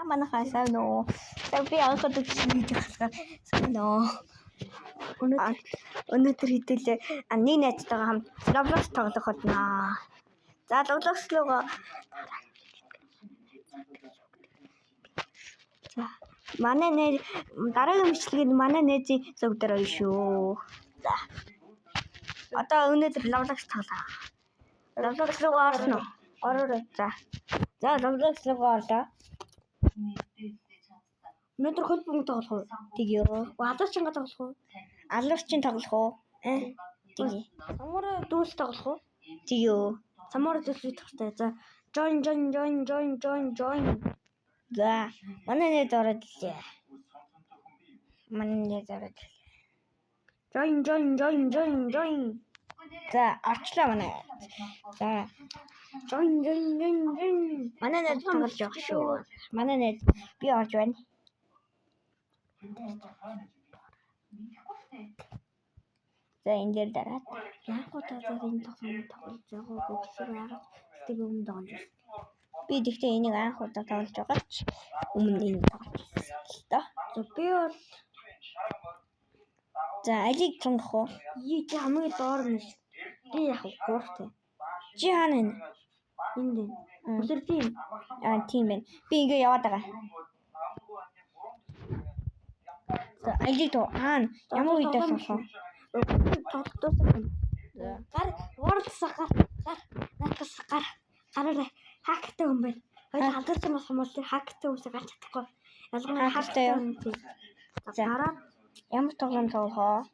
Манайхаа сайн уу. Би анхад видео гаргахаар сайн уу. Өнөөдөр хэдүүлээ нэг найзтайгаа хамт Roblox тоглох болно. За Roblox руу за манай нэр дараагийн бичлэгийг манай найзын зөв дээр оё шүү. За одоо өнөөдөр Roblox тоглоо. Roblox руу орно. Ороо. За Roblox руу орлоо. Өнөөдөр хөл бөмбөг тоглох уу? Тэгье. Алуурчин тоглох уу? Алуурчин тоглох уу? Тэгье. Самуурай дүүс тоглох уу? Тэгье. Самуурай дүүс тоглох. За join. За манай нэр ороод ирлээ. Join. За арчлаа манай. За join. Манай нэр тоглож явах шүү. Манай нэр би орж байна. За энэ дээр дараад яг удаа энэ тоглож байгаа гэсэн тийм юм доонд. Би тэгтээ энийг анх удаа тоглож байгаа ч өмнө энэ тоглож байсан л доо. За би бол за алиг сонгох уу? Чи хамгийн доор нь. Би яг гуравтай. Чи хаана вэ? Энд. Өдөр тийм. Тийм байна. Би ингээ яваад байгаа. За алиг тоо хаана? Ямар үедээ сонгох вэ? Тоглолтоос гар уурласаа гар гараарай хактай юм байна. Хоёул хамтарсан болох юм бол тэр хактай үсээ гарч чадахгүй. Ялангуяа хактай юм. За гараа ямар тоглоом тоглохоо?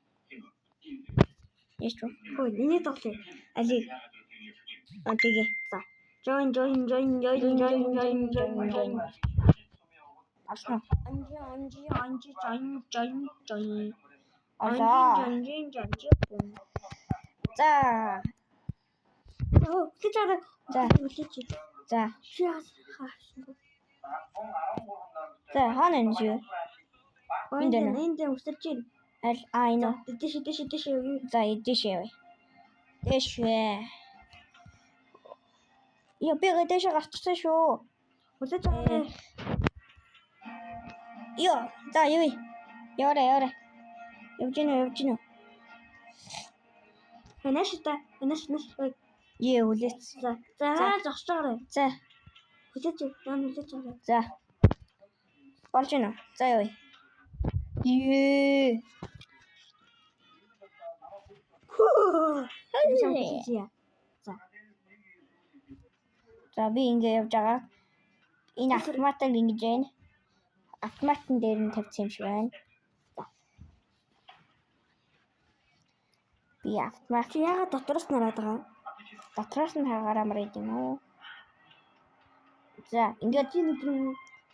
Яаш вэ? Хөөе, миний тоглоё. Алиг. Тэгээ. За. Join. Алсан. Анжи join. Анжи. За. За. За хаана энэ юу? Энд өсөрч байна. Энэ. Дэш. За дэш. Яа би дэш гарчихсан шүү. Хүлээж аваа. Йоо, за юу? Яваа. Явж гинэ. Энэш. Ее хүлээц. За зогсож байгаарай. За. Хүлээж аваа. За. Болж гинэ. За юу? Ее. За би ингээ явж байгаа. Энэ автоматар ингэж байна. Автоматн дээр нь тавьсан юм шиг байна. Би автомат яагаад дотроос нараад байгаа? Дотроос нь хаагаараа мараад юм уу? За ингээд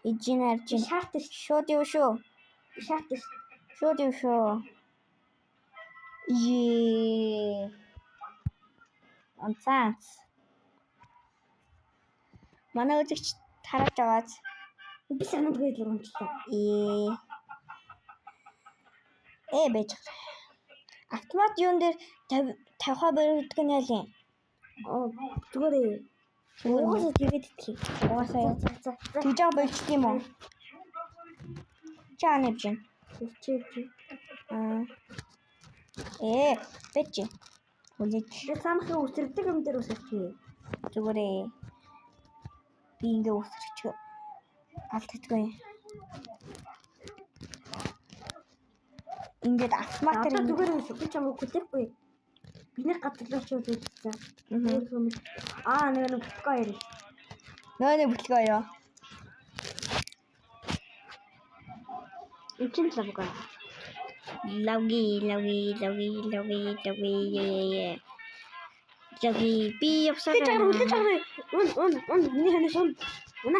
ижинаар чинь шаарт шууд юу шүү. Онцанц. Манай үзэгч хараад байгааз би санаадгүй л унчлаа. Бэж. Автомат юун дээр тавихаа баригддаг нь яа. Зүгээр. Угаасаа тэгээд итгэе. Угаасаа. Тэгж байгаа болчих юм уу? Чаанэ бич. Бэж. Үлээж. Самхын үсэрдэг юм дээр үсэрчээ. Зүгээр. Би ингээ үсэрч алддаггүй. Ингээд автоматар зүгээр үсэ би чамд хүлээхгүй. Биний гадлаач юу гэсэн. Нэг бүтлгөө. Нөө бүтлгөө ёо. Эцэн лавга. Лавги. Би явсаа. Хүлээж аваа. Он миний ханаас он.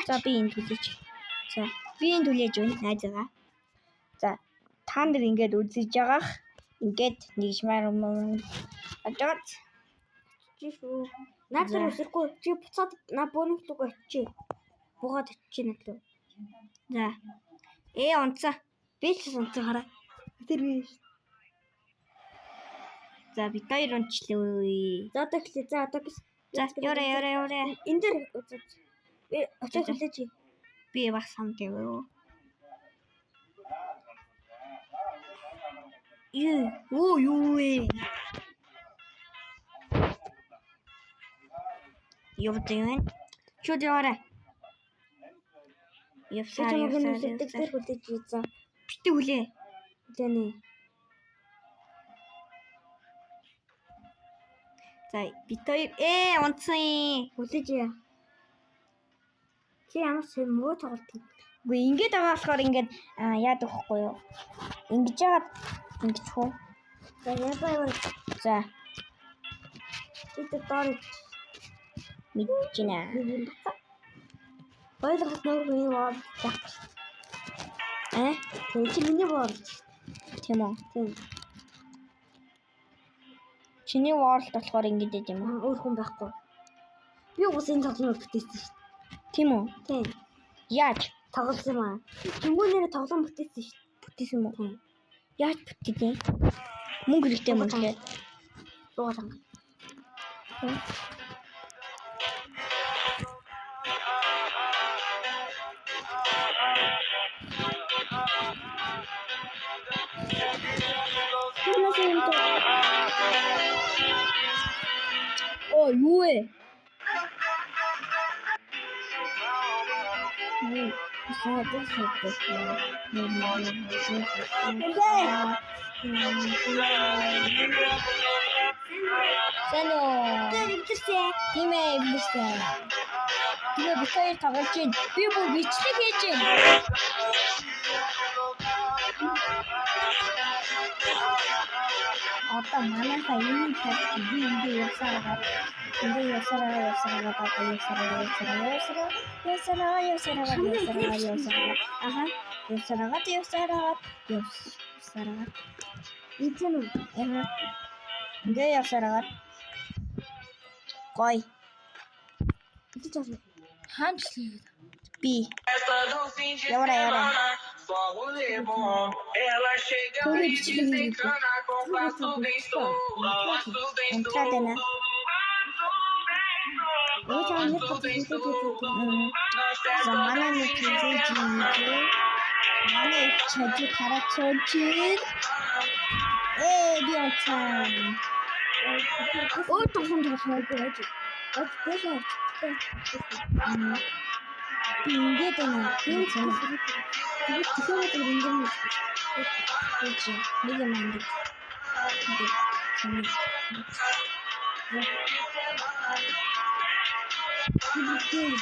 За би энэ түлээж. За би энэ түлээж байна. Найзгаа. За та нар ингээд үзэж байгаах. Ингээд нэгжмаар юм. Ажаад. Жишүү. Наадар үсрэхгүй. Чи буцаад бөөнийг луг очиж. Буугаад очиж надлуу. За. Онцоо. Би ч онцоо хараа. Тэр би. За би хоёр онцлоо. За одоо гэж. За яваа. Энд дээр очиж хүлээж. Би бас самтай юу? Юу вэ? Явдیں۔ Шууд яваарай. Явсаар дээр хүлээж ийзаа. Битээ хүлээ. Тэнэ. За битээ унцсан. Хүлээж яа. Чи ямар ч муу тоглолт. Үгүй ингэж байгаа болохоор ингэж яадаг вэ юу? Ингэж яагаад ингэж хөө. За яа. За. Бид доор мэдчихнэ. Ойлгох нөрөө юу байна? Чи миний боолч. Тийм үү? Тийм. Чиний ворлт болохоор ингэж яж юм аа. Өөр хүн байхгүй. Би уус энэ тоглоомыг бүтээсэн шүү дээ. Тийм үү? Тийм. Яаж тоглосон юм аа? Хүмүүнээр тоглоом бүтээсэн шүү дээ. Бүтээсэн юм уу? Яаж бүтээсэн? Мөнгө хэрэгтэй юм лээ. Дууран. Юу вэ? Сано. Тийм ээ. Тэгээ битээр тоглож байна. Би бүр бичлэг хийж байна. Одоо манайхаа юм хийж би ингэ явсараа. Аха. Явсараа. Итэн үү? Ингээ явсараа. Гой. Хаанчлаа. Би. Яваа. Ela chega bem desencana com passo bem solto. Entrada, né? Zamanla netice Hani çocuk kara çocuk. Bir ortam. O toplumda kaldı. Pingue tena. Bir tıkama durumda Peki. Ne zamandır?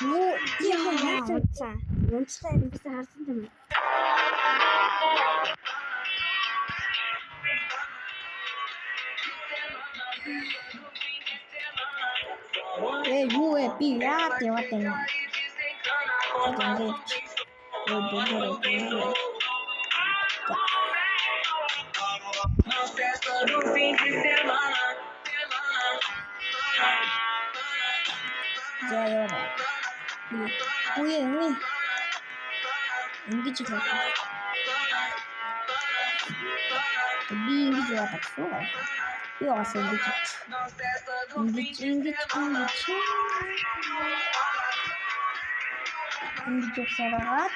Bu ya. Gençler bizi harsın değil mi? Bu bir ya tevatena. Ингэж л байна. Би ингэж яадаг шүү. Би бас ингэж. Ингэж сараад.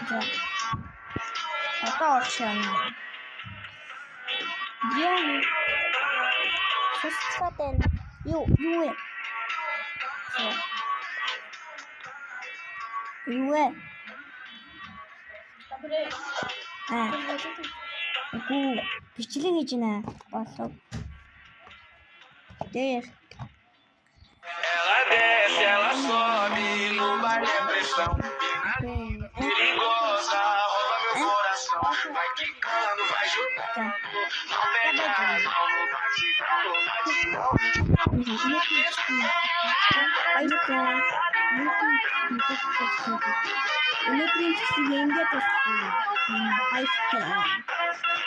За. Одоо оршоно. Яа. Шустатен. Юу вэ? Юу вэ? Үгүй бичлэг хийж байна. Болов. Дээр. Ela desce, ela sobe, no baile é pressão. Perigosa, rouba meu coração. Vai quicando, vai jogando. Não pega não, no batidão, no batidão. Elektrik yenge tasın. Ayıp.